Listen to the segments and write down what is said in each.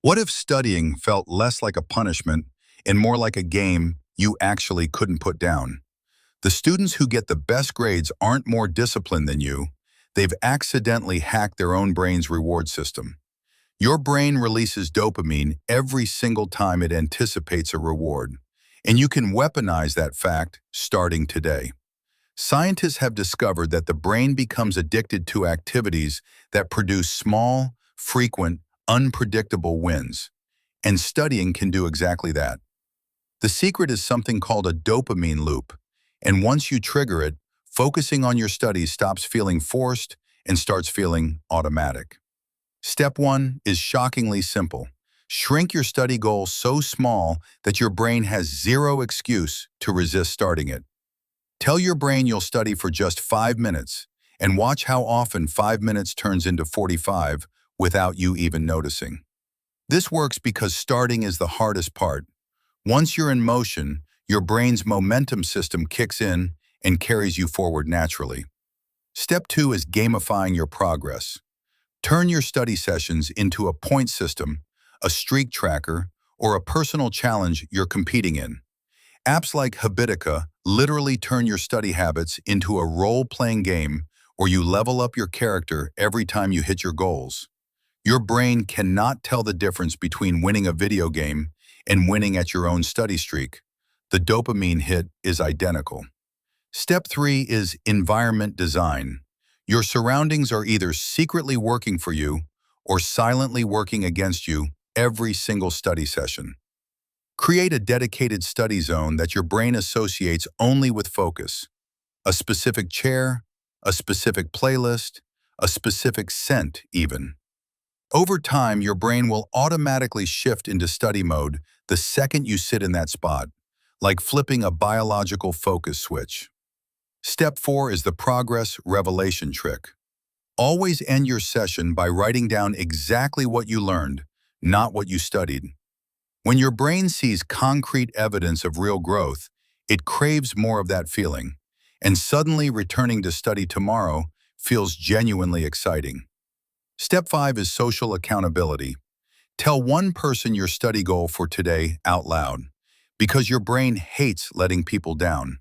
What if studying felt less like a punishment and more like a game you actually couldn't put down? The students who get the best grades aren't more disciplined than you. They've accidentally hacked their own brain's reward system. Your brain releases dopamine every single time it anticipates a reward, and you can weaponize that fact starting today. Scientists have discovered that the brain becomes addicted to activities that produce small, frequent, unpredictable wins. And studying can do exactly that. The secret is something called a dopamine loop. And once you trigger it, focusing on your studies stops feeling forced and starts feeling automatic. Step 1 is shockingly simple. Shrink your study goal so small that your brain has zero excuse to resist starting it. Tell your brain you'll study for just 5 minutes, and watch how often 5 minutes turns into 45 without you even noticing. This works because starting is the hardest part. Once you're in motion, your brain's momentum system kicks in and carries you forward naturally. Step 2 is gamifying your progress. Turn your study sessions into a point system, a streak tracker, or a personal challenge you're competing in. Apps like Habitica literally turn your study habits into a role-playing game where you level up your character every time you hit your goals. Your brain cannot tell the difference between winning a video game and winning at your own study streak. The dopamine hit is identical. Step 3 is environment design. Your surroundings are either secretly working for you or silently working against you every single study session. Create a dedicated study zone that your brain associates only with focus. A specific chair, a specific playlist, a specific scent even. Over time, your brain will automatically shift into study mode the second you sit in that spot, like flipping a biological focus switch. Step 4 is the progress revelation trick. Always end your session by writing down exactly what you learned, not what you studied. When your brain sees concrete evidence of real growth, it craves more of that feeling, and suddenly returning to study tomorrow feels genuinely exciting. Step 5 is social accountability. Tell one person your study goal for today out loud, because your brain hates letting people down.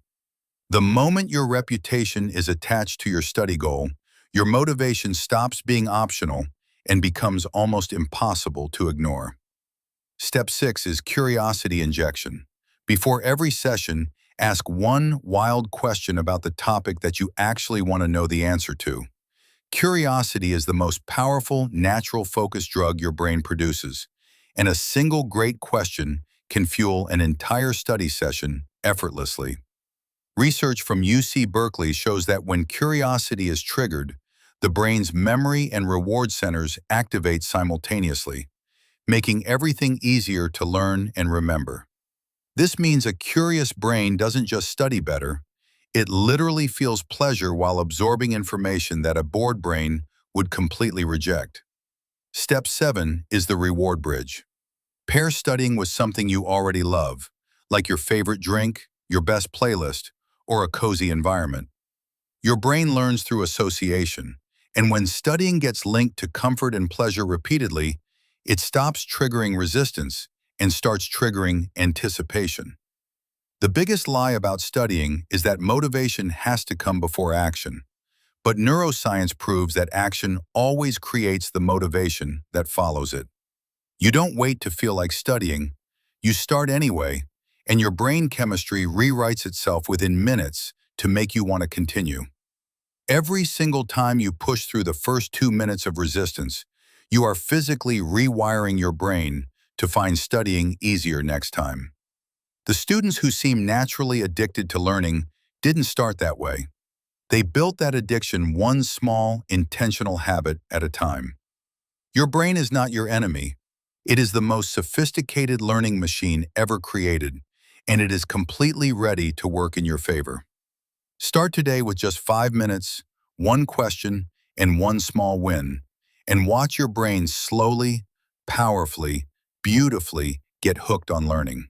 The moment your reputation is attached to your study goal, your motivation stops being optional and becomes almost impossible to ignore. Step 6 is curiosity injection. Before every session, ask one wild question about the topic that you actually want to know the answer to. Curiosity is the most powerful, natural focus drug your brain produces, and a single great question can fuel an entire study session effortlessly. Research from UC Berkeley shows that when curiosity is triggered, the brain's memory and reward centers activate simultaneously, making everything easier to learn and remember. This means a curious brain doesn't just study better, it literally feels pleasure while absorbing information that a bored brain would completely reject. Step 7 is the reward bridge. Pair studying with something you already love, like your favorite drink, your best playlist, or a cozy environment. Your brain learns through association, and when studying gets linked to comfort and pleasure repeatedly, it stops triggering resistance and starts triggering anticipation. The biggest lie about studying is that motivation has to come before action. But neuroscience proves that action always creates the motivation that follows it. You don't wait to feel like studying, you start anyway, and your brain chemistry rewrites itself within minutes to make you want to continue. Every single time you push through the first 2 minutes of resistance, you are physically rewiring your brain to find studying easier next time. The students who seem naturally addicted to learning didn't start that way. They built that addiction one small, intentional habit at a time. Your brain is not your enemy. It is the most sophisticated learning machine ever created, and it is completely ready to work in your favor. Start today with just 5 minutes, one question, and one small win, and watch your brain slowly, powerfully, beautifully get hooked on learning.